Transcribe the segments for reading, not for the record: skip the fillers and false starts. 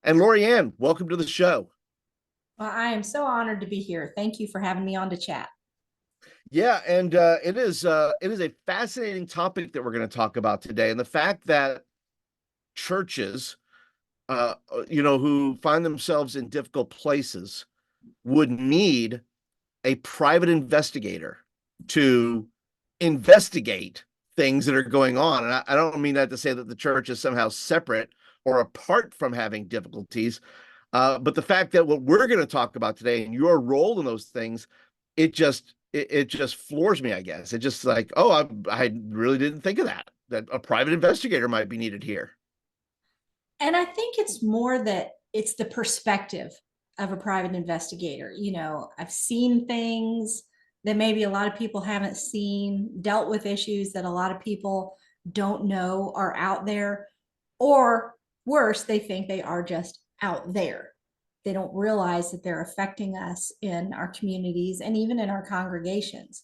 And Lori Ann, welcome to the show. Well, I am so honored to be here. Thank you for having me on to chat. Yeah, and it is a fascinating topic that we're going to talk about today, and the fact that churches, who find themselves in difficult places, would need a private investigator to investigate things that are going on. And I don't mean that to say that the church is somehow separate or apart from having difficulties, but the fact that what we're going to talk about today and your role in those things, it just floors me, I guess. It just like, oh, I really didn't think of that a private investigator might be needed here. And I think it's more that it's the perspective of a private investigator. I've seen things that maybe a lot of people haven't seen, dealt with issues that a lot of people don't know are out there, or worse, they think they are just out there. They don't realize that they're affecting us in our communities and even in our congregations.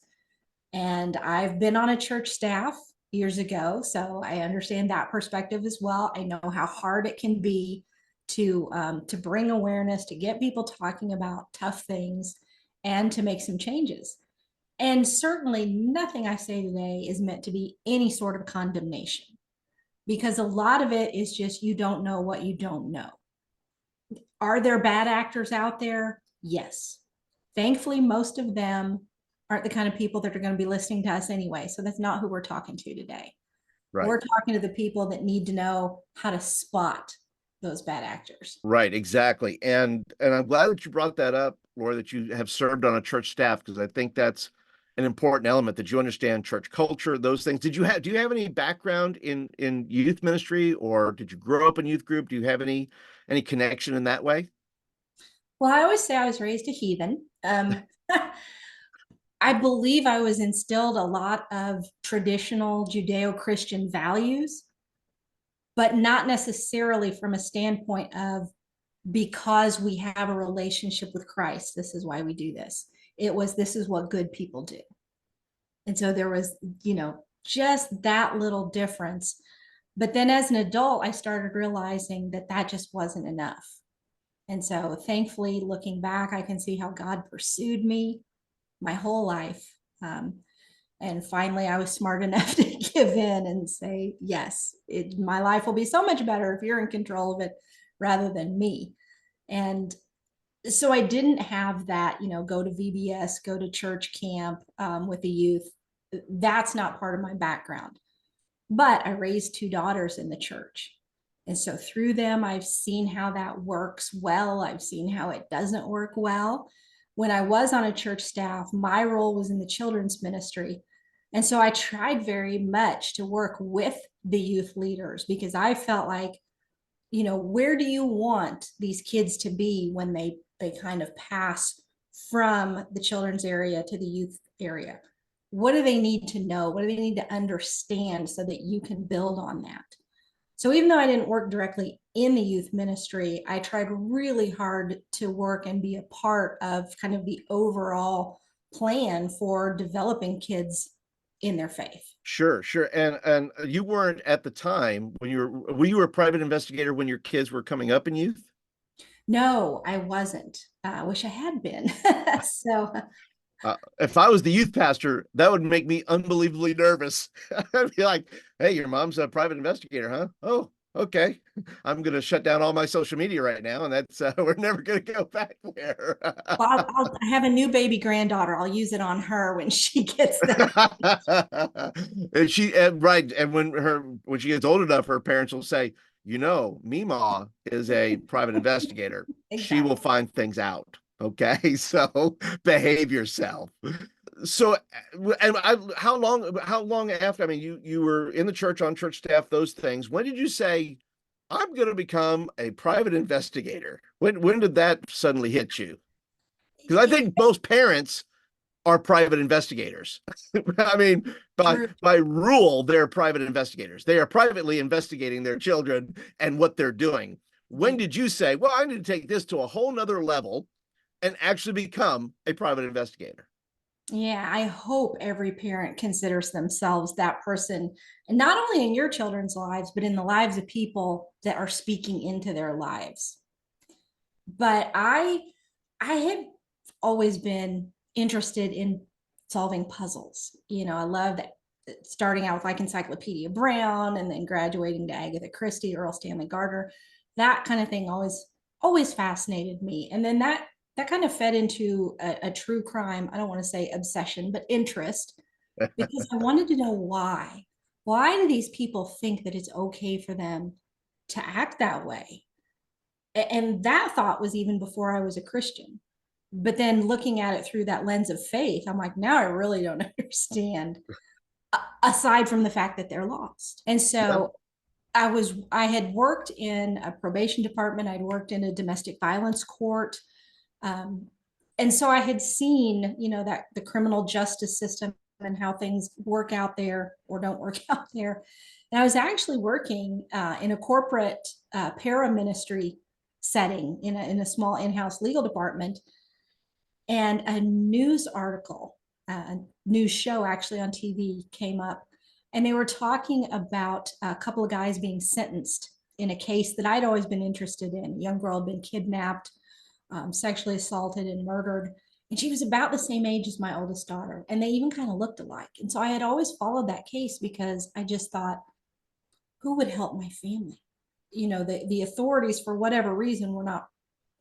And I've been on a church staff years ago, so I understand that perspective as well. I know how hard it can be to bring awareness, to get people talking about tough things, and to make some changes. And certainly, nothing I say today is meant to be any sort of condemnation, because a lot of it is just you don't know what you don't know. Are there bad actors out there? Yes. Thankfully, most of them aren't the kind of people that are going to be listening to us anyway. So that's not who we're talking to today. Right. We're talking to the people that need to know how to spot those bad actors. Right, exactly. And I'm glad that you brought that up, Laura, that you have served on a church staff, because I think that's an important element that you understand church culture, those things. Do you have any background in youth ministry, or did you grow up in youth group? Do you have any connection in that way? Well, I always say I was raised a heathen. I believe I was instilled a lot of traditional Judeo Christian values, but not necessarily from a standpoint of because we have a relationship with Christ, this is why we do this. It was, this is what good people do. And so there was, just that little difference. But then as an adult, I started realizing that that just wasn't enough. And so thankfully, looking back, I can see how God pursued me my whole life. And finally, I was smart enough to give in and say, yes, my life will be so much better if you're in control of it rather than me. And so I didn't have that, go to VBS, go to church camp with the youth. That's not part of my background. But I raised two daughters in the church. And so through them, I've seen how that works well. I've seen how it doesn't work well. When I was on a church staff, my role was in the children's ministry. And so I tried very much to work with the youth leaders because I felt like, where do you want these kids to be when they kind of pass from the children's area to the youth area? What do they need to know? What do they need to understand so that you can build on that? So even though I didn't work directly in the youth ministry, I tried really hard to work and be a part of kind of the overall plan for developing kids in their faith. Sure, sure. And you weren't at the time when were you a private investigator when your kids were coming up in youth? No, I wasn't. I wish I had been. So If I was the youth pastor, that would make me unbelievably nervous. I'd be like, "Hey, your mom's a private investigator, huh? Oh, okay. I'm gonna shut down all my social media right now, and that's we're never gonna go back there." well, I have a new baby granddaughter. I'll use it on her when she gets that. And and when she gets old enough, her parents will say, Mima is a private investigator. She will Exactly. find things out. Okay, so behave yourself. So, how long after? I mean, you were in the church on church staff, those things. When did you say, I'm going to become a private investigator? When did that suddenly hit you? Because I Yeah, think most parents are private investigators. I mean, by true. by rule, they're private investigators. They are privately investigating their children and what they're doing. When Yeah. did you say, well, I need to take this to a whole nother level and actually become a private investigator? Yeah, I hope every parent considers themselves that person, and not only in your children's lives, but in the lives of people that are speaking into their lives. But I had always been interested in solving puzzles. I loved starting out with like Encyclopedia Brown and then graduating to Agatha Christie, Earl Stanley Gardner. That kind of thing always fascinated me. And then that kind of fed into a true crime, I don't want to say obsession, but interest, because I wanted to know why. Why do these people think that it's okay for them to act that way? And that thought was even before I was a Christian. But then looking at it through that lens of faith, I'm like, now I really don't understand, aside from the fact that they're lost. And Yeah. so I had worked in a probation department, I'd worked in a domestic violence court. Um, and so I had seen, that the criminal justice system and how things work out there or don't work out there. And I was actually working in a corporate para ministry setting in a small in-house legal department, and a news article, a news show actually on TV came up, and they were talking about a couple of guys being sentenced in a case that I'd always been interested in. A young girl had been kidnapped, sexually assaulted, and murdered. And she was about the same age as my oldest daughter, and they even kind of looked alike. And so I had always followed that case because I just thought, who would help my family? The authorities, for whatever reason, were not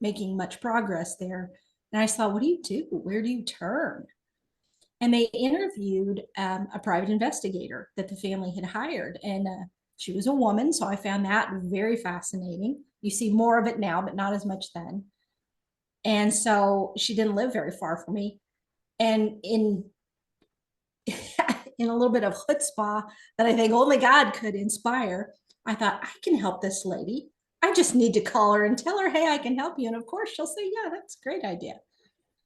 making much progress there. And I thought, what do you do? Where do you turn? And they interviewed a private investigator that the family had hired. And she was a woman. So I found that very fascinating. You see more of it now, but not as much then. And so she didn't live very far from me. And in a little bit of chutzpah that I think only God could inspire, I thought, I can help this lady. I just need to call her and tell her, hey, I can help you. And of course, she'll say, yeah, that's a great idea.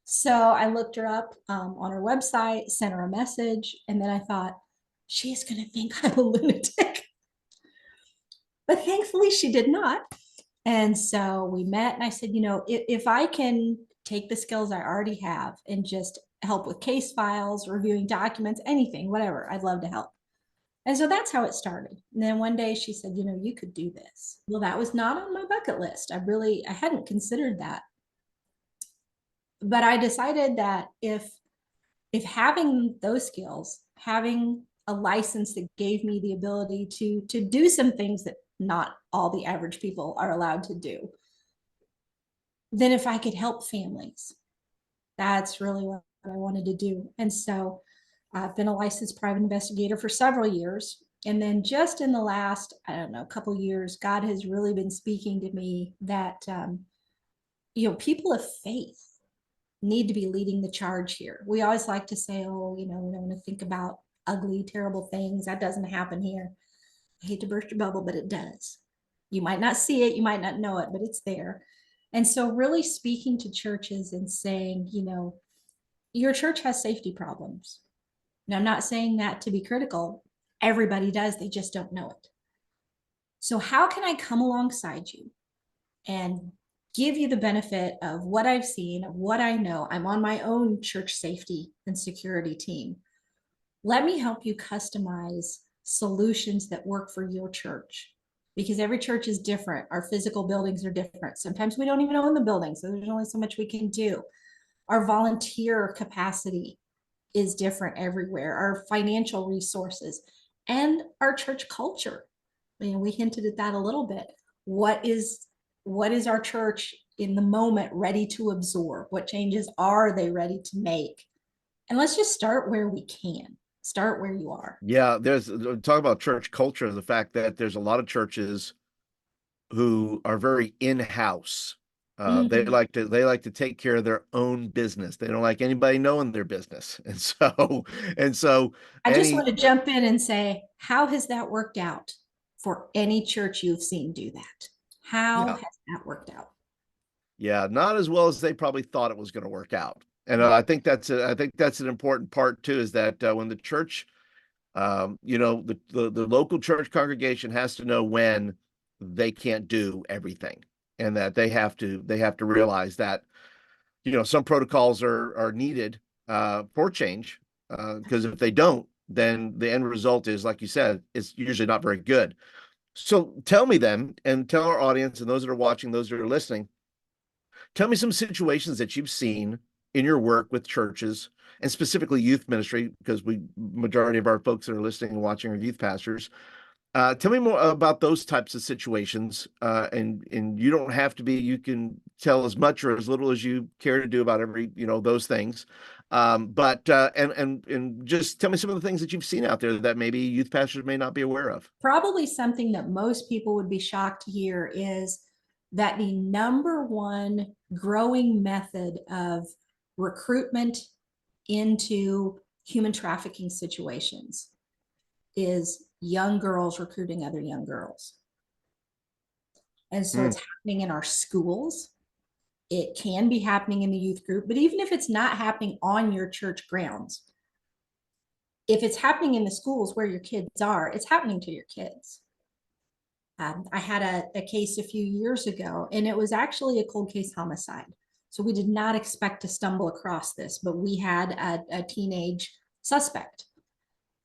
So I looked her up on her website, sent her a message, and then I thought, she is going to think I'm a lunatic. But thankfully, she did not. And so we met, and I said, if I can take the skills I already have and just help with case files, reviewing documents, anything, whatever, I'd love to help. And so that's how it started. And then one day she said, you could do this. Well, that was not on my bucket list. I hadn't considered that. But I decided that if having those skills, having a license that gave me the ability to do some things that not all the average people are allowed to do, then if I could help families, that's really what I wanted to do. And so I've been a licensed private investigator for several years. And then just in the last, I don't know, couple years, God has really been speaking to me that, people of faith need to be leading the charge here. We always like to say, oh, we don't want to think about ugly, terrible things. That doesn't happen here. I hate to burst your bubble, but it does. You might not see it, you might not know it, but it's there. And so, really speaking to churches and saying, your church has safety problems. Now, I'm not saying that to be critical. Everybody does, they just don't know it. So, how can I come alongside you and give you the benefit of what I've seen, of what I know? I'm on my own church safety and security team. Let me help you customize solutions that work for your church, because every church is different. Our physical buildings are different. Sometimes we don't even own the building, so there's only so much we can do. Our volunteer capacity is different everywhere, our financial resources, and our church culture. We hinted at that a little bit. What is our church in the moment ready to absorb? What changes are they ready to make? And let's just start where we can. Start where you are. Yeah, there's talk about church culture, the fact that there's a lot of churches who are very in-house. They Mm-hmm. like to take care of their own business. They don't like anybody knowing their business. And so I just any want to jump in and say, how has that worked out for any church you've seen do that? How yeah, has that worked out? yeah, not as well as they probably thought it was going to work out. And Yeah. I think that's an important part too, is that when the church, the local church congregation has to know when they can't do everything, and that they have to realize that some protocols are needed for change, because if they don't, then the end result is, like you said, is usually not very good. So tell me then, and tell our audience and those that are watching, those that are listening, Tell me some situations that you've seen in your work with churches and specifically youth ministry, because we majority of our folks that are listening and watching are youth pastors. Tell me more about those types of situations, and you don't have to be. You can tell as much or as little as you care to do about every those things. But and just tell me some of the things that you've seen out there that maybe youth pastors may not be aware of. Probably something that most people would be shocked to hear is that the number one growing method of recruitment into human trafficking situations is young girls recruiting other young girls. And so Hmm. it's happening in our schools. It can be happening in the youth group, but even if it's not happening on your church grounds, if it's happening in the schools where your kids are, it's happening to your kids. I had a case a few years ago, and it was actually a cold case homicide. So we did not expect to stumble across this, but we had a teenage suspect,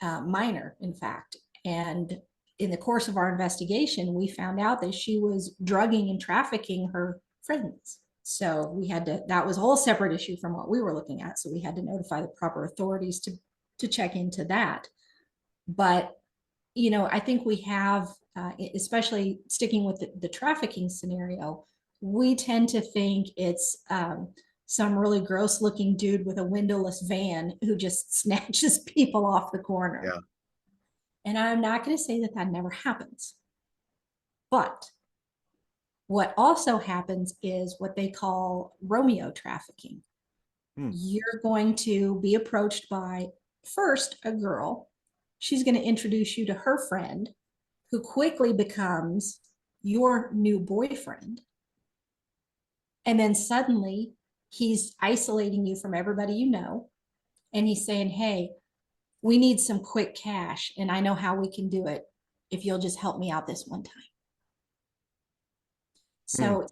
minor, in fact. And in the course of our investigation, we found out that she was drugging and trafficking her friends. So we had to, that was a whole separate issue from what we were looking at. So we had to notify the proper authorities to check into that. But I think we have, especially sticking with the trafficking scenario, we tend to think it's some really gross looking dude with a windowless van who just snatches people off the corner. Yeah. And I'm not going to say that that never happens. But what also happens is what they call Romeo trafficking. Hmm. You're going to be approached by first a girl. She's going to introduce you to her friend, who quickly becomes your new boyfriend. And then suddenly he's isolating you from everybody you know. And he's saying, hey, we need some quick cash. And I know how we can do it if you'll just help me out this one time. Hmm. So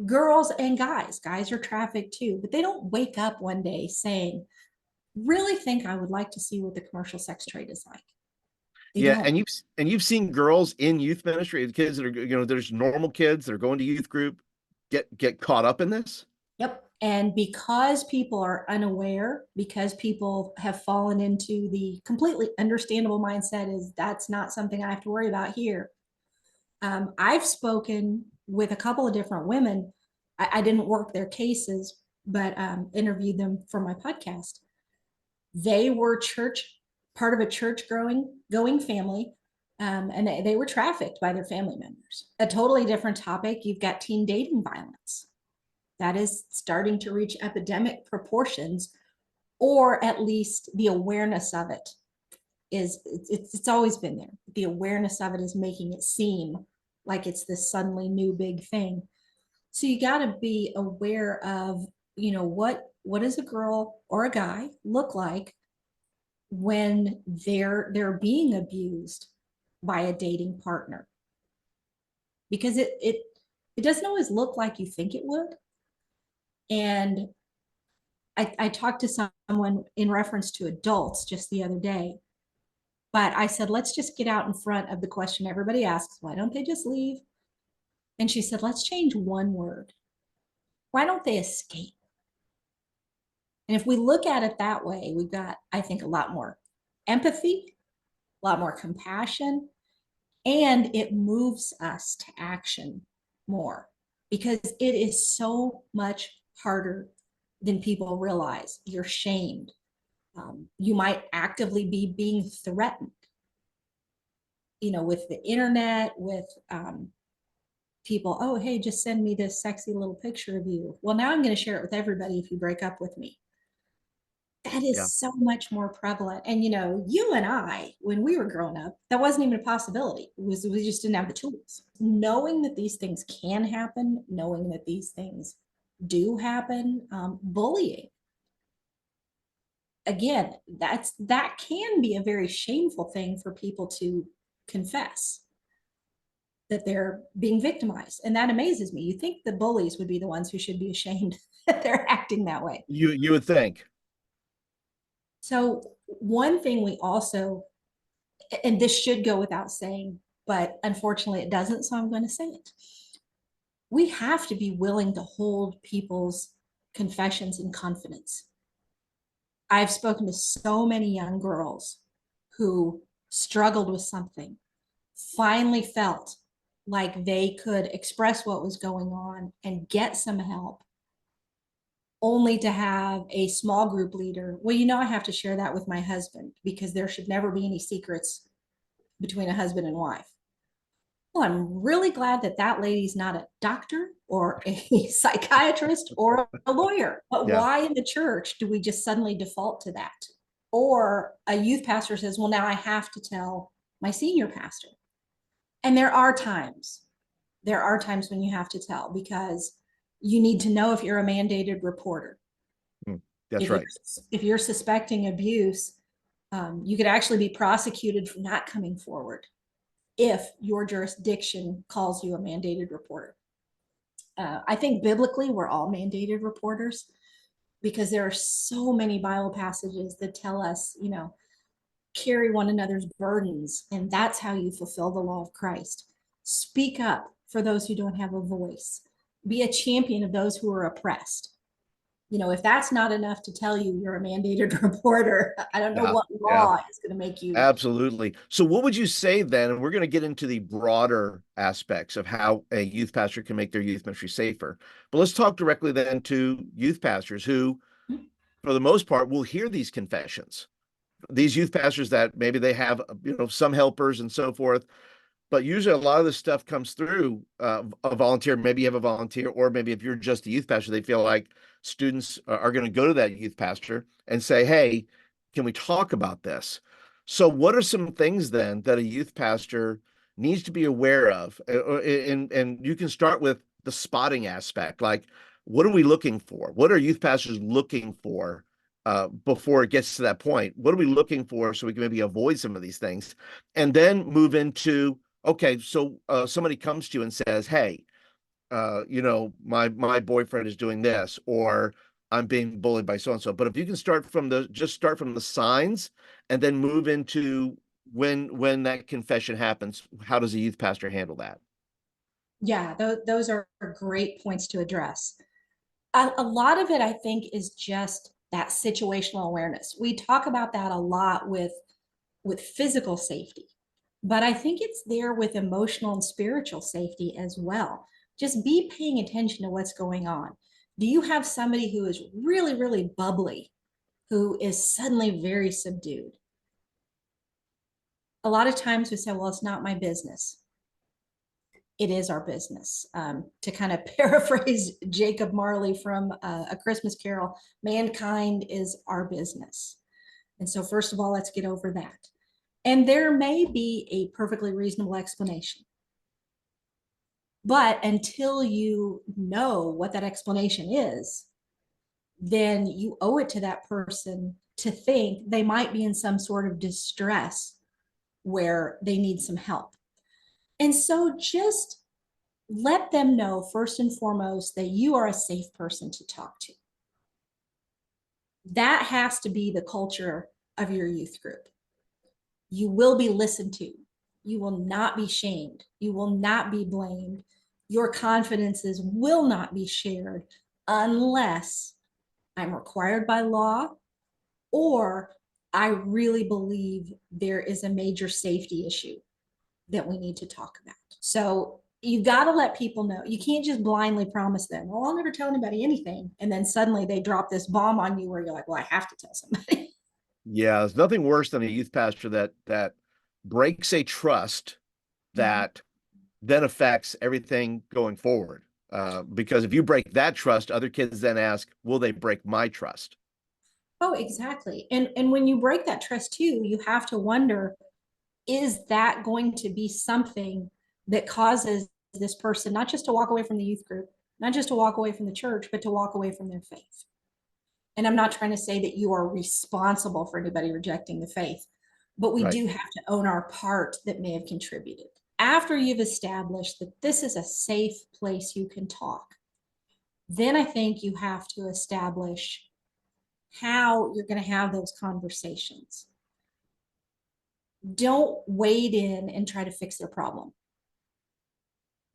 girls and guys are trafficked too, but they don't wake up one day saying, really think I would like to see what the commercial sex trade is like. They Yeah, don't. and you've seen girls in youth ministry, the kids that are there's normal kids that are going to youth group get caught up in this. Yep. And because people are unaware, because people have fallen into the completely understandable mindset is that's not something I have to worry about here. I've spoken with a couple of different women. I didn't work their cases, but interviewed them for my podcast. They were part of a church going family, and they were trafficked by their family members. A totally different topic. You've got teen dating violence that is starting to reach epidemic proportions, or at least the awareness of it it's always been there. The awareness of it is making it seem like it's this suddenly new big thing. So you got to be aware of, what does a girl or a guy look like when they're being abused by a dating partner, because it doesn't always look like you think it would. And I talked to someone in reference to adults just the other day, but I said, let's just get out in front of the question everybody asks, why don't they just leave? And she said, let's change one word. Why don't they escape? And if we look at it that way, we've got, I think, a lot more empathy, a lot more compassion, and it moves us to action more, because it is so much harder than people realize. You're shamed. You might actively be being threatened, with the internet, with people, oh, hey, just send me this sexy little picture of you. Well, now I'm going to share it with everybody if you break up with me. That Yeah. is so much more prevalent. And, you and I, when we were growing up, that wasn't even a possibility. We just didn't have the tools. Knowing that these things can happen, knowing that these things do happen, bullying. Again, that can be a very shameful thing for people to confess, that they're being victimized. And that amazes me. You think the bullies would be the ones who should be ashamed that they're acting that way. You would think. So one thing we also, and this should go without saying, but unfortunately it doesn't, so I'm going to say it. we have to be willing to hold people's confessions in confidence. I've spoken to so many young girls who struggled with something, finally felt like they could express what was going on and get some help, only to have a small group leader. Well, I have to share that with my husband because there should never be any secrets between a husband and wife. Well, I'm really glad that that lady's not a doctor or a psychiatrist or a lawyer. But Yeah. why in the church do we just suddenly default to that? Or a youth pastor says, well, now I have to tell my senior pastor. And there are times when you have to tell because you need to know if you're a mandated reporter. That's If you're, right. if you're suspecting abuse, you could actually be prosecuted for not coming forward if your jurisdiction calls you a mandated reporter. I think biblically, we're all mandated reporters because there are so many Bible passages that tell us, carry one another's burdens, and that's how you fulfill the law of Christ. Speak up for those who don't have a voice. Be a champion of those who are oppressed. If that's not enough to tell you you're a mandated reporter, I don't know Yeah. what Yeah. law is going to make you. Absolutely. So, what would you say then? And we're going to get into the broader aspects of how a youth pastor can make their youth ministry safer. But let's talk directly then to youth pastors who, for the most part, will hear these confessions. These youth pastors that maybe they have, some helpers and so forth, but usually a lot of this stuff comes through a volunteer. Maybe you have a volunteer, or maybe if you're just a youth pastor, they feel like students are going to go to that youth pastor and say, hey, can we talk about this? So what are some things then that a youth pastor needs to be aware of? And you can start with the spotting aspect. Like, what are we looking for? What are youth pastors looking for before it gets to that point? What are we looking for so we can maybe avoid some of these things? And then move into, okay, so somebody comes to you and says, hey, my boyfriend is doing this, or I'm being bullied by so and so. But if you can start from the signs and then move into when that confession happens, how does a youth pastor handle that? Yeah, those are great points to address. A lot of it, I think, is just that situational awareness. We talk about that a lot with physical safety, but I think it's there with emotional and spiritual safety as well. Just be paying attention to what's going on. Do you have somebody who is really, really bubbly, who is suddenly very subdued? A lot of times we say, well, it's not my business. It is our business. To kind of paraphrase Jacob Marley from A Christmas Carol, mankind is our business. And so, first of all, let's get over that. And there may be a perfectly reasonable explanation. But until you know what that explanation is, then you owe it to that person to think they might be in some sort of distress where they need some help. And so just let them know first and foremost that you are a safe person to talk to. That has to be the culture of your youth group. You will be listened to. You will not be shamed. You will not be blamed. Your confidences will not be shared unless I'm required by law or I really believe there is a major safety issue that we need to talk about. So you got to let people know. You can't just blindly promise them, well, I'll never tell anybody anything. And then suddenly they drop this bomb on you where you're like, well, I have to tell somebody. Yeah, there's nothing worse than a youth pastor that breaks a trust that then affects everything going forward. Because if you break that trust, other kids then ask, will they break my trust? Oh, exactly. And when you break that trust too, you have to wonder, is that going to be something that causes this person not just to walk away from the youth group, not just to walk away from the church, but to walk away from their faith? And I'm not trying to say that you are responsible for anybody rejecting the faith, but we Right. do have to own our part that may have contributed. After you've established that this is a safe place you can talk, then I think you have to establish how you're going to have those conversations. Don't wade in and try to fix their problem.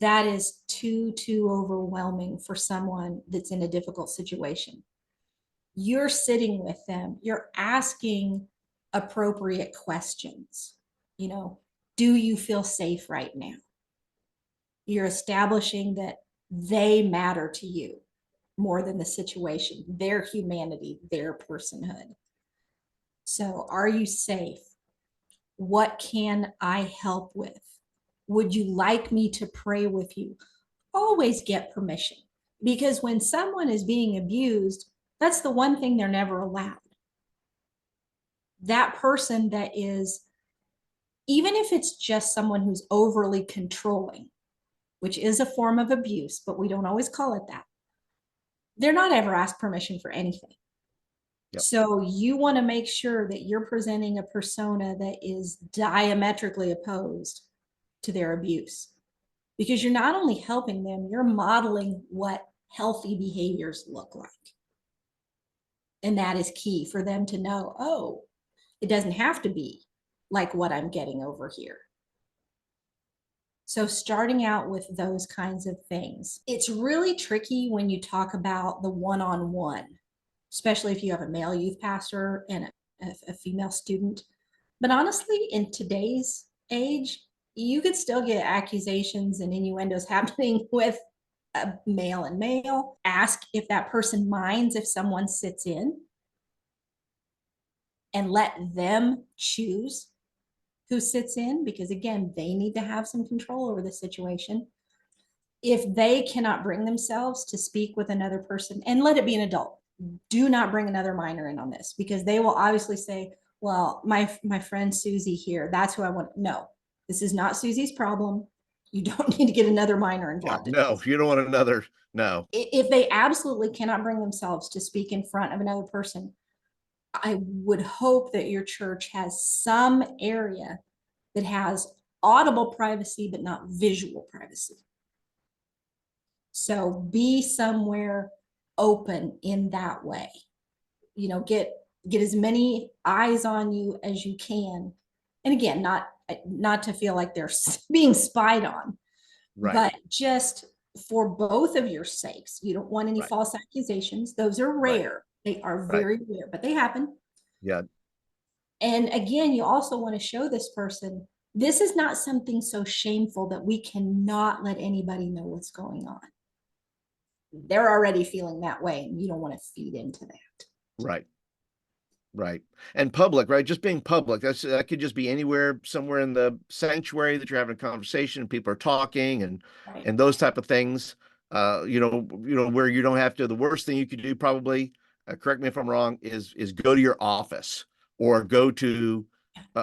that is too overwhelming for someone that's in a difficult situation. You're sitting with them, you're asking appropriate questions. You know, do you feel safe right now? You're establishing that they matter to you more than the situation, their humanity, their personhood. So, are you safe? What can I help with? Would you like me to pray with you? Always get permission, because when someone is being abused, that's the one thing they're never allowed. That person that is, even if it's just someone who's overly controlling, which is a form of abuse, but we don't always call it that, they're not ever asked permission for anything. Yep. So you want to make sure that you're presenting a persona that is diametrically opposed to their abuse, because you're not only helping them, you're modeling what healthy behaviors look like. And that is key for them to know, oh, it doesn't have to be like what I'm getting over here. So starting out with those kinds of things. It's really tricky when you talk about the one-on-one, especially if you have a male youth pastor and a female student. But honestly, in today's age, you could still get accusations and innuendos happening with a male and male. Ask if that person minds if someone sits in, and let them choose who sits in, because again, they need to have some control over the situation. If they cannot bring themselves to speak with another person, and let it be an adult, do not bring another minor in on this, because they will obviously say, well, my friend Susie here, that's who I want. No, this is not Susie's problem. You don't need to get another minor Yeah, involved in no, this. you don't want another. No. If they absolutely cannot bring themselves to speak in front of another person, I would hope that your church has some area that has audible privacy, but not visual privacy. So be somewhere open in that way. You know, get as many eyes on you as you can. And again, not to feel like they're being spied on, Right. but just for both of your sakes. You don't want any Right. false accusations. Those are Right. rare. They are Right. very rare, but they happen. Yeah. And again, you also want to show this person, this is not something so shameful that we cannot let anybody know what's going on. They're already feeling that way, and you don't want to feed into that. Right. Right. And public, right? Just being public. That could just be anywhere, somewhere in the sanctuary that you're having a conversation and people are talking Right. and those type of things. Where you don't have to. The worst thing you could do, probably, correct me if I'm wrong, is go to your office or go to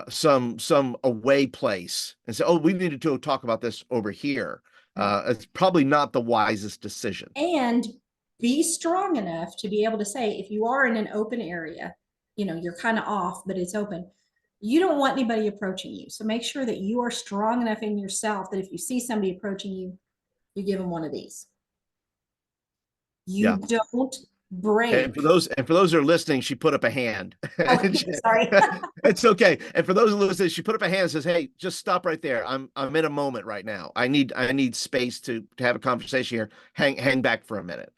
some away place and say, "Oh, we needed to talk about this over here." Right. It's probably not the wisest decision. And be strong enough to be able to say, if you are in an open area, you know, you're kind of off, but it's open. You don't want anybody approaching you. So make sure that you are strong enough in yourself that if you see somebody approaching you, you give them one of these. You Yeah. don't break. And for those that are listening, she put up a hand. Oh, sorry. It's okay. And for those who listen, she put up a hand and says, "Hey, just stop right there. I'm in a moment right now. I need space to have a conversation here. Hang back for a minute."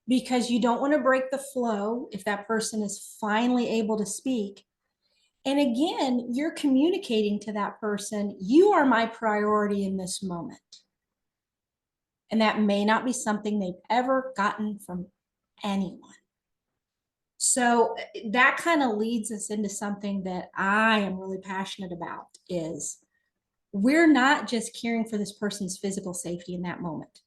Because you don't want to break the flow if that person is finally able to speak. And again, you're communicating to that person, you are my priority in this moment. And that may not be something they've ever gotten from anyone. So that kind of leads us into something that I am really passionate about, is we're not just caring for this person's physical safety in that moment.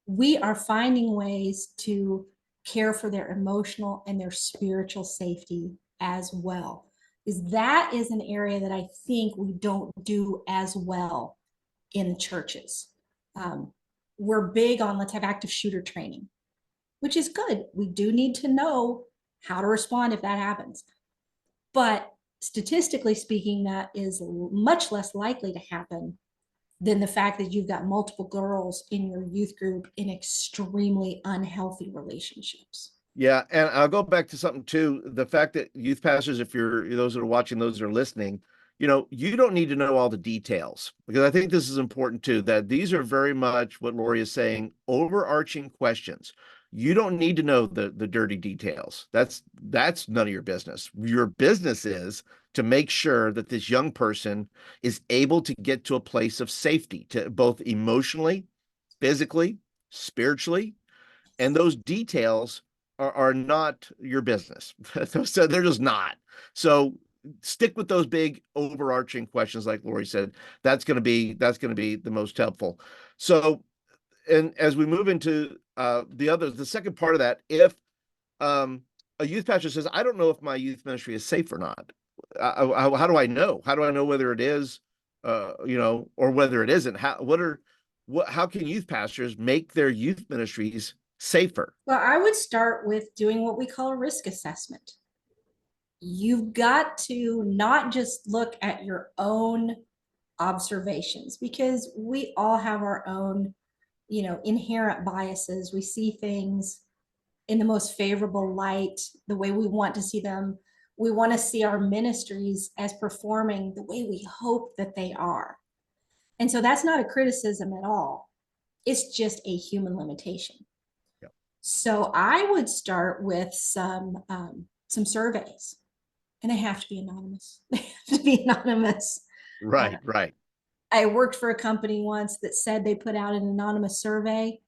We are finding ways to care for their emotional and their spiritual safety as well. Is that is an area that I think we don't do as well in churches. We're big on, let's have active shooter training, which is good. We do need to know how to respond if that happens. But statistically speaking, that is much less likely to happen than the fact that you've got multiple girls in your youth group in extremely unhealthy relationships. Yeah, and I'll go back to something too. The fact that youth pastors, if you're those that are watching, those that are listening, you don't need to know all the details, because I think this is important too, that these are very much what Lori is saying, overarching questions. You don't need to know the dirty details. That's none of your business. Your business is to make sure that this young person is able to get to a place of safety, to both emotionally, physically, spiritually, and those details are not your business. So they're just not. So stick with those big overarching questions, like Lori said. That's going to be the most helpful. So, and as we move into the second part of that, if um, a youth pastor says, "I don't know if my youth ministry is safe or not," how do I know? How do I know whether it is, or whether it isn't? How can youth pastors make their youth ministries safer? Well, I would start with doing what we call a risk assessment. You've got to not just look at your own observations, because we all have our own, inherent biases. We see things in the most favorable light, the way we want to see them. We want to see our ministries as performing the way we hope that they are. And so that's not a criticism at all. It's just a human limitation. Yep. So I would start with some surveys, and they have to be anonymous. They have to be anonymous. Uh, Right, right. I worked for a company once that said they put out an anonymous survey.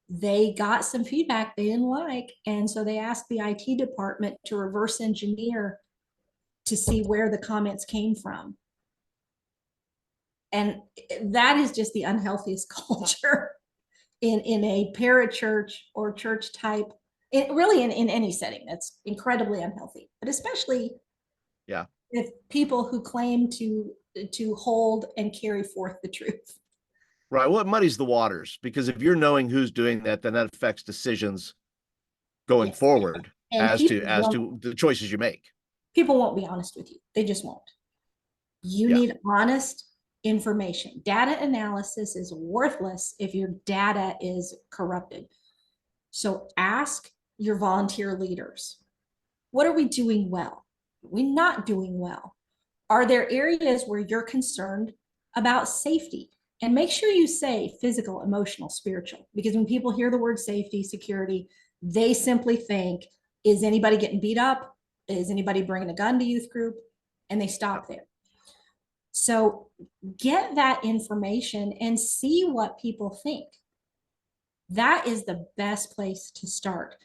They got some feedback they didn't like, and so they asked the IT department to reverse engineer to see where the comments came from. And that is just the unhealthiest culture in a parachurch or church type, really in any setting. That's incredibly unhealthy, but especially Yeah. with people who claim to hold and carry forth the truth. Right. Well, it muddies the waters, because if you're knowing who's doing that, then that affects decisions going Yes. forward And as to the choices you make. people won't be honest with you. They just won't. You Yeah. need honest information. Data analysis is worthless if your data is corrupted. So ask your volunteer leaders, what are we doing well? Are we not doing well? Are there areas where you're concerned about safety? And make sure you say physical, emotional, spiritual, because when people hear the word safety, security, they simply think, is anybody getting beat up? Is anybody bringing a gun to youth group? And they Yeah. stop there. So get that information and see what people think. That is the best place to start.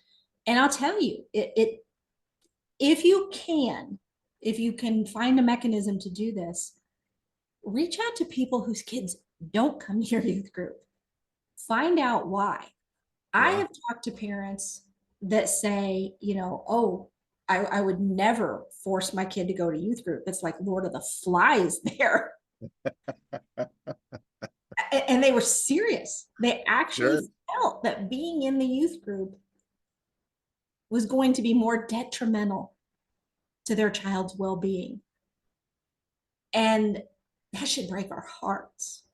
And I'll tell you, if you can, if you can find a mechanism to do this, reach out to people whose kids don't come to your youth group. Find out why. I Yeah. have talked to parents that say, oh, I would never force my kid to go to youth group. It's like Lord of the Flies there. And they were serious. They actually Sure. felt that being in the youth group was going to be more detrimental to their child's well-being. And that should break our hearts.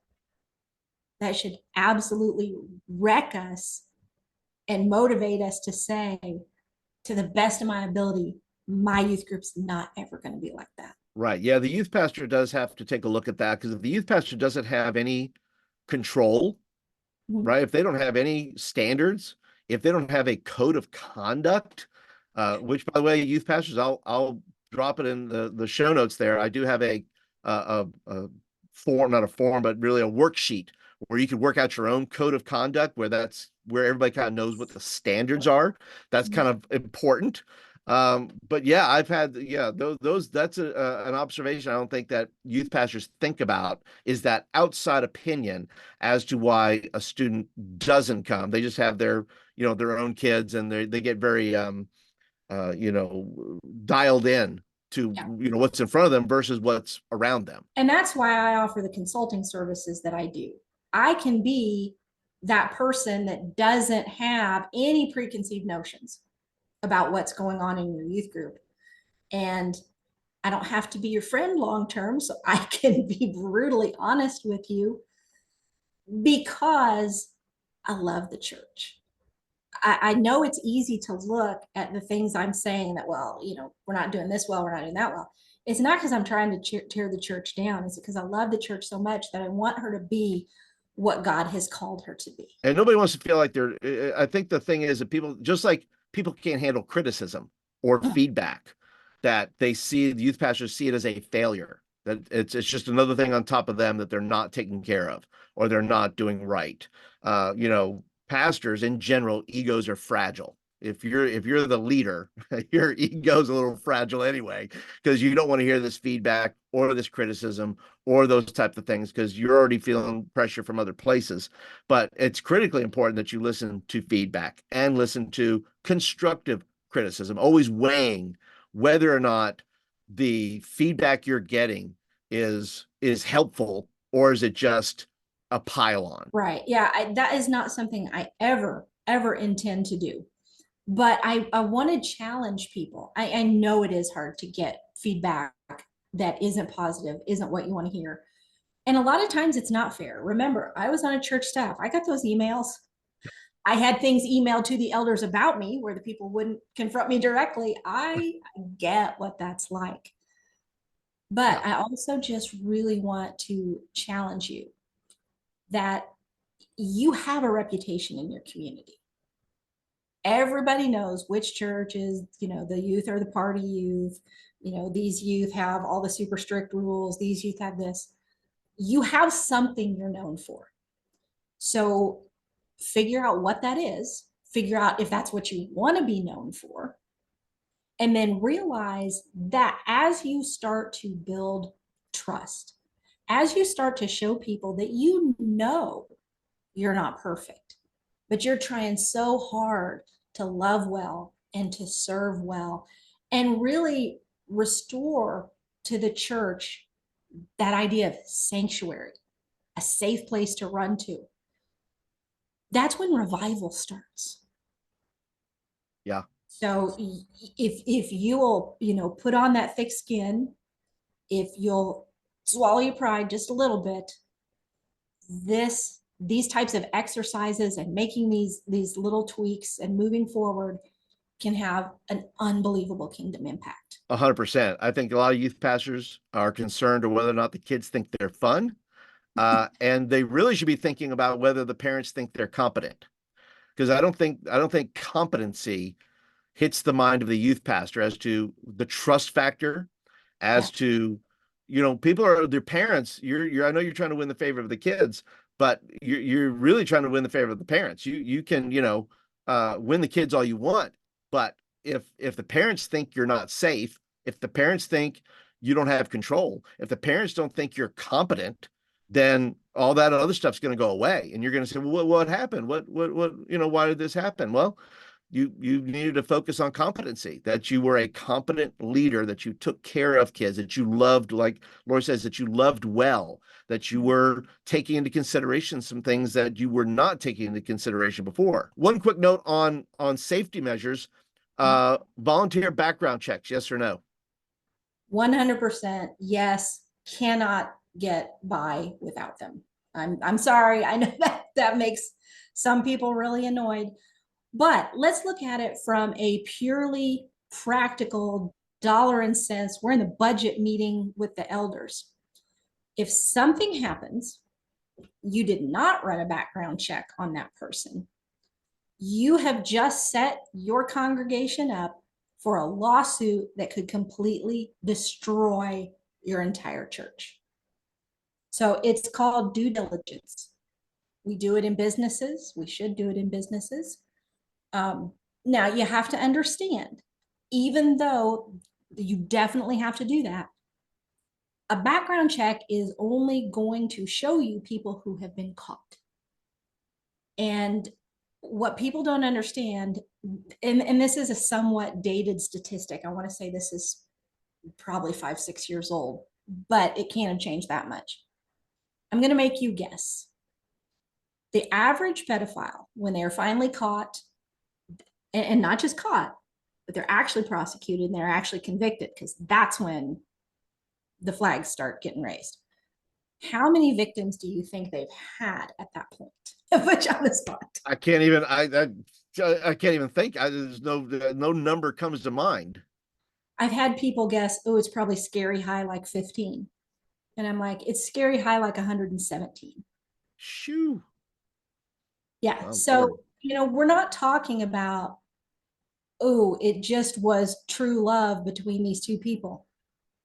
That should absolutely wreck us and motivate us to say, to the best of my ability, my youth group's not ever going to be like that. Right. Yeah. The youth pastor does have to take a look at that, because if the youth pastor doesn't have any control, Mhm. right? If they don't have any standards, if they don't have a code of conduct, which, by the way, youth pastors, I'll drop it in the show notes there. I do have a form, not a form, but really a worksheet where you can work out your own code of conduct, where everybody kind of knows what the standards are. That's kind of important. But yeah, I've had, yeah, those that's an observation I don't think that youth pastors think about, is that outside opinion as to why a student doesn't come. They just have their own kids, and they get very dialed in to Yeah. what's in front of them versus what's around them. And that's why I offer the consulting services that I do. I can be that person that doesn't have any preconceived notions about what's going on in your youth group. And I don't have to be your friend long term, so I can be brutally honest with you because I love the church. I know it's easy to look at the things I'm saying that, well, we're not doing this well, we're not doing that well. It's not because I'm trying to tear the church down. It's because I love the church so much that I want her to be what God has called her to be. And nobody wants to feel like they're, I think the thing is that people, just like people can't handle criticism or feedback, that they see, the youth pastors see it as a failure, that it's just another thing on top of them that they're not taking care of or they're not doing right. Pastors in general, egos are fragile. If you're the leader, your ego's a little fragile anyway, because you don't want to hear this feedback or this criticism or those type of things because you're already feeling pressure from other places. But it's critically important that you listen to feedback and listen to constructive criticism, always weighing whether or not the feedback you're getting is helpful or is it just a pile-on. Right. Yeah. That is not something I ever intend to do. But I want to challenge people. I know it is hard to get feedback that isn't positive, isn't what you want to hear. And a lot of times it's not fair. Remember, I was on a church staff. I got those emails. I had things emailed to the elders about me where the people wouldn't confront me directly. I get what that's like. But Yeah. I also just really want to challenge you that you have a reputation in your community. Everybody knows which church is, the youth or the party youth. These youth have all the super strict rules. These youth have this. You have something you're known for. So figure out what that is, figure out if that's what you want to be known for, and then realize that as you start to build trust, as you start to show people that you're not perfect, but you're trying so hard to love well and to serve well and really restore to the church that idea of sanctuary, a safe place to run to. That's when revival starts. Yeah. So if you will, put on that thick skin, if you'll swallow your pride just a little bit, these types of exercises and making these little tweaks and moving forward can have an unbelievable kingdom impact. 100%. I think a lot of youth pastors are concerned with whether or not the kids think they're fun. And they really should be thinking about whether the parents think they're competent. Because I don't think competency hits the mind of the youth pastor as to the trust factor, Yeah. as to, people are their parents. I know you're trying to win the favor of the kids, but you're really trying to win the favor of the parents. You can, win the kids all you want, but if the parents think you're not safe, if the parents think you don't have control, if the parents don't think you're competent, then all that other stuff's going to go away, and you're going to say, well, what happened? What, why did this happen? Well, you needed to focus on competency, that you were a competent leader, that you took care of kids, that you loved, like Lori says, that you loved well, that you were taking into consideration some things that you were not taking into consideration before. One quick note on safety measures, volunteer background checks, yes or no? 100% yes, cannot get by without them. I'm sorry. I know that makes some people really annoyed. But let's look at it from a purely practical dollar and cents. We're in the budget meeting with the elders. If something happens, you did not run a background check on that person. You have just set your congregation up for a lawsuit that could completely destroy your entire church. So it's called due diligence. We do it in businesses. We should do it in businesses. Now you have to understand, even though you definitely have to do that, a background check is only going to show you people who have been caught. And what people don't understand, and this is a somewhat dated statistic, I want to say this is probably 5, 6 years old, but it can't have changed that much. I'm going to make you guess. The average pedophile, when they're finally caught, and not just caught, but they're actually prosecuted and they're actually convicted, because that's when the flags start getting raised. How many victims do you think they've had at that point? Put you on the spot. I can't even. I can't even think. There's no number comes to mind. I've had people guess, oh, it's probably scary high like 15. And I'm like, it's scary high like 117. Shoo. Yeah. Oh, Lord. So, we're not talking about, oh, it just was true love between these two people.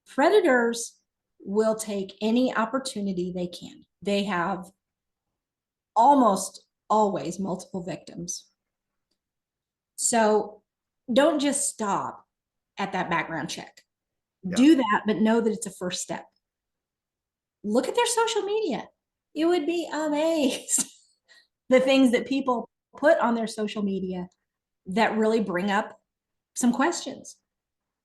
Predators will take any opportunity they can. They have almost always multiple victims. So don't just stop at that background check. Yeah. Do that, but know that it's a first step. Look at their social media. You would be amazed the things that people put on their social media that really bring up some questions.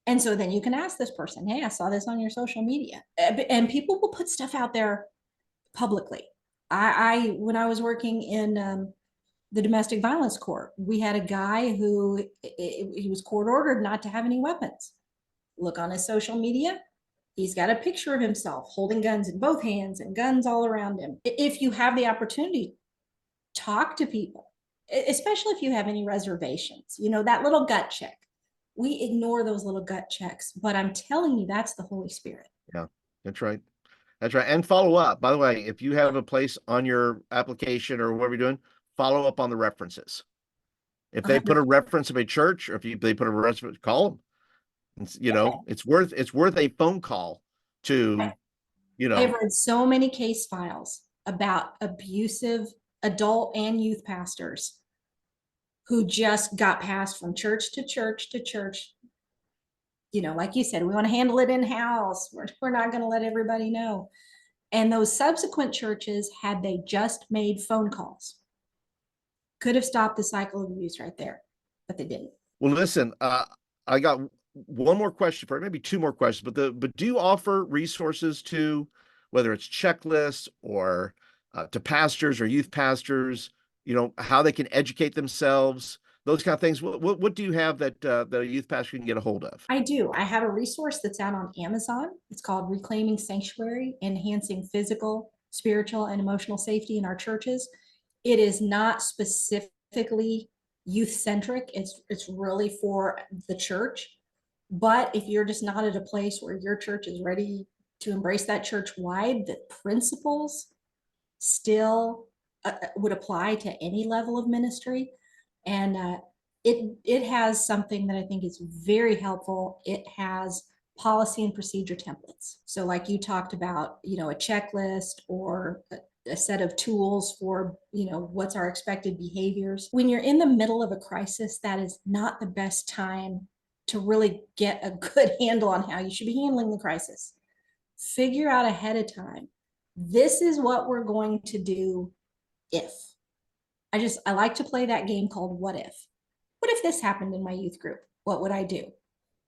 And so then you can ask this person, hey, I saw this on your social media. And people will put stuff out there publicly. When I was working in the domestic violence court, we had a guy who he was court ordered not to have any weapons. Look on his social media. He's got a picture of himself holding guns in both hands and guns all around him. If you have the opportunity, talk to people, especially if you have any reservations. That little gut check. We ignore those little gut checks, but I'm telling you, that's the Holy Spirit. Yeah. That's right. That's right. And follow up. By the way, if you have a place on your application or whatever you're doing, follow up on the references. If they put a 100%. reference of a church, or if they put a reference, call them. It's worth a phone call to, you I have know, read so many case files about abusive adult and youth pastors who just got passed from church to church to church. Like you said, we want to handle it in house. We're not going to let everybody know. And those subsequent churches, had they just made phone calls, could have stopped the cycle of abuse right there, but they didn't. well, listen, I got one more question for maybe two more questions, but do you offer resources to whether it's checklists or to pastors or youth pastors, how they can educate themselves, those kind of things? What do you have that a youth pastor can get a hold of? I do. I have a resource that's out on Amazon. It's called Reclaiming Sanctuary, Enhancing Physical, Spiritual, and Emotional Safety in Our Churches. It is not specifically youth centric. It's really for the church. But if you're just not at a place where your church is ready to embrace that church wide, the principles still would apply to any level of ministry. And it has something that I think is very helpful. It has policy and procedure templates. So like you talked about, a checklist or a set of tools for, what's our expected behaviors. When you're in the middle of a crisis, that is not the best time to really get a good handle on how you should be handling the crisis. Figure out ahead of time, this is what we're going to do if. I like to play that game called what if. What if this happened in my youth group? What would I do?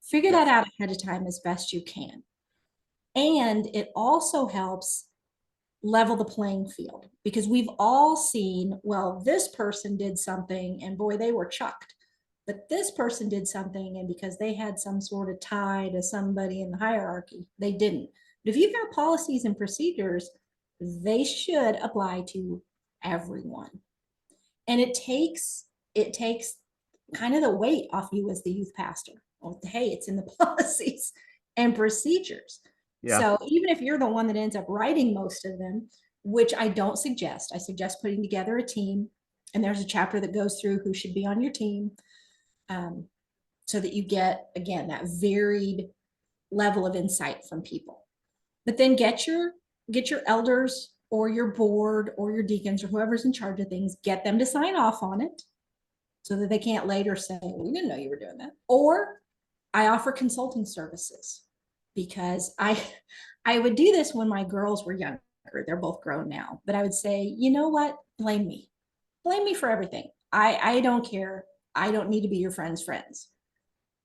Figure Yeah. that out ahead of time as best you can. And it also helps level the playing field, because we've all seen, well, this person did something and boy, they were chucked. But this person did something, and because they had some sort of tie to somebody in the hierarchy, they didn't. But if you've got policies and procedures, they should apply to everyone. And it takes kind of the weight off you as the youth pastor. Well, hey, it's in the policies and procedures. Yeah. So even if you're the one that ends up writing most of them, which I don't suggest, I suggest putting together a team. And there's a chapter that goes through who should be on your team, um, so that you get, again, that varied level of insight from people. But then get your elders or your board or your deacons or whoever's in charge of things, get them to sign off on it so that they can't later say, we didn't know you were doing that. Or I offer consulting services, because I would do this when my girls were younger. They're both grown now, but I would say, you know what? Blame me for everything. I don't care. I don't need to be your friend's friends.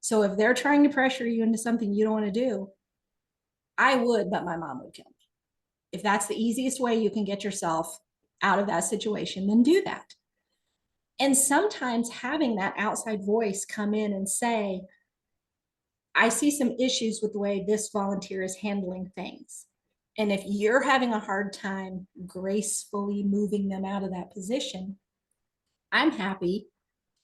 So if they're trying to pressure you into something you don't want to do, I would, but my mom would kill me. If that's the easiest way you can get yourself out of that situation, then do that. And sometimes having that outside voice come in and say, I see some issues with the way this volunteer is handling things. And if you're having a hard time gracefully moving them out of that position, I'm happy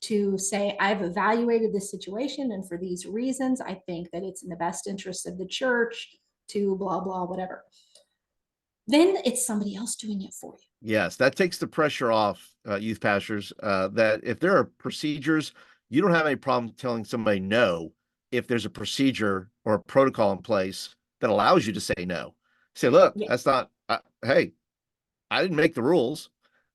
to say, I've evaluated this situation, and for these reasons, I think that it's in the best interest of the church to blah, blah, whatever. Then it's somebody else doing it for you. Yes, that takes the pressure off youth pastors. That if there are procedures, you don't have any problem telling somebody no if there's a procedure or a protocol in place that allows you to say no. Say, look, Yeah. that's not. Hey, I didn't make the rules,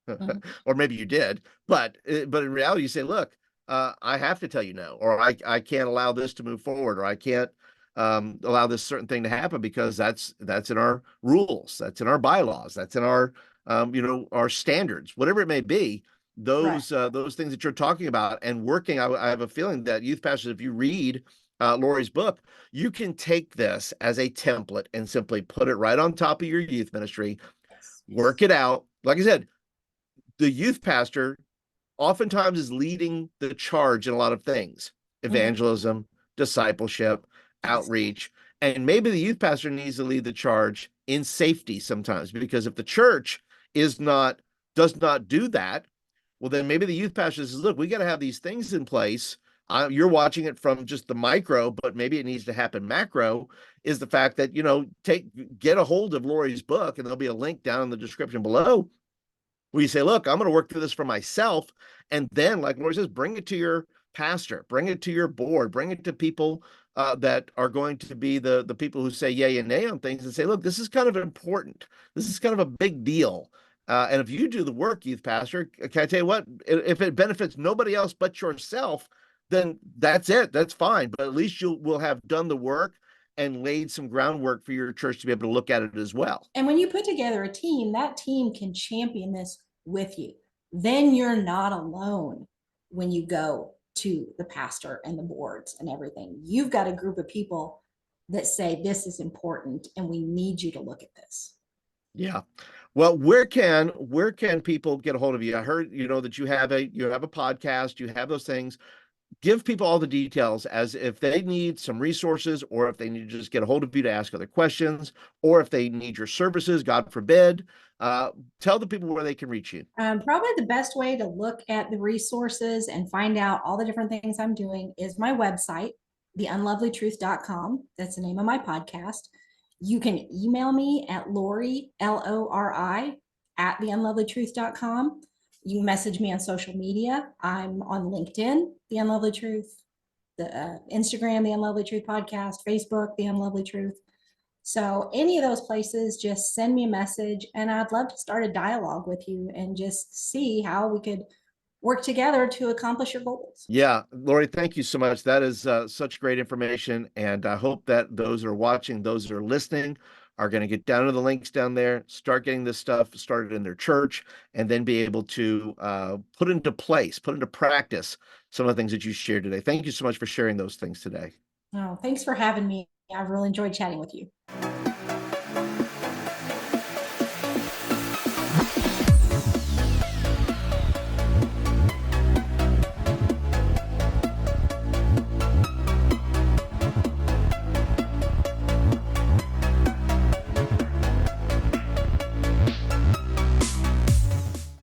Mhm. or maybe you did, but in reality, you say, look, I have to tell you no, or I can't allow this to move forward, or I can't allow this certain thing to happen because that's in our rules, that's in our bylaws, that's in our our standards, whatever it may be. Right. Those things that you're talking about and working, I have a feeling that youth pastors, if you read Lori's book, you can take this as a template and simply put it right on top of your youth ministry, Yes. work it out. Like I said, the youth pastor oftentimes is leading the charge in a lot of things: Mhm. evangelism, discipleship, Yes. outreach. And maybe the youth pastor needs to lead the charge in safety sometimes, because if the church is not does not do that, well, then maybe the youth pastor says, look, we got to have these things in place. You're watching it from just the micro, but maybe it needs to happen macro. Is the fact that, get a hold of Lori's book, and there'll be a link down in the description below, where you say, look, I'm going to work through this for myself. And then, like Lori says, bring it to your pastor, bring it to your board, bring it to people that are going to be the people who say yay and nay on things, and say, look, this is kind of important. This is kind of a big deal. And if you do the work, youth pastor, can I tell you what? If it benefits nobody else but yourself, then that's it. That's fine. But at least you will have done the work and laid some groundwork for your church to be able to look at it as well. And when you put together a team, that team can champion this with you. Then you're not alone when you go to the pastor and the boards and everything. You've got a group of people that say, this is important and we need you to look at this. Yeah. Well, where can people get a hold of you? I heard, that you have a podcast, you have those things. Give people all the details, as if they need some resources, or if they need to just get a hold of you to ask other questions, or if they need your services, God forbid. Tell the people where they can reach you. Probably the best way to look at the resources and find out all the different things I'm doing is my website, theunlovelytruth.com. That's the name of my podcast. You can email me at Lori, Lori, at theunlovelytruth.com. You can message me on social media. I'm on LinkedIn, The Unlovely Truth, the Instagram, The Unlovely Truth Podcast, Facebook, The Unlovely Truth. So any of those places, just send me a message, and I'd love to start a dialogue with you and just see how we could work together to accomplish your goals. Yeah, Lori, thank you so much. That is such great information. And I hope that those that are watching, those that are listening, are going to get down to the links down there, start getting this stuff started in their church, and then be able to put into place, put into practice some of the things that you shared today. Thank you so much for sharing those things today. Oh, thanks for having me. I've really enjoyed chatting with you.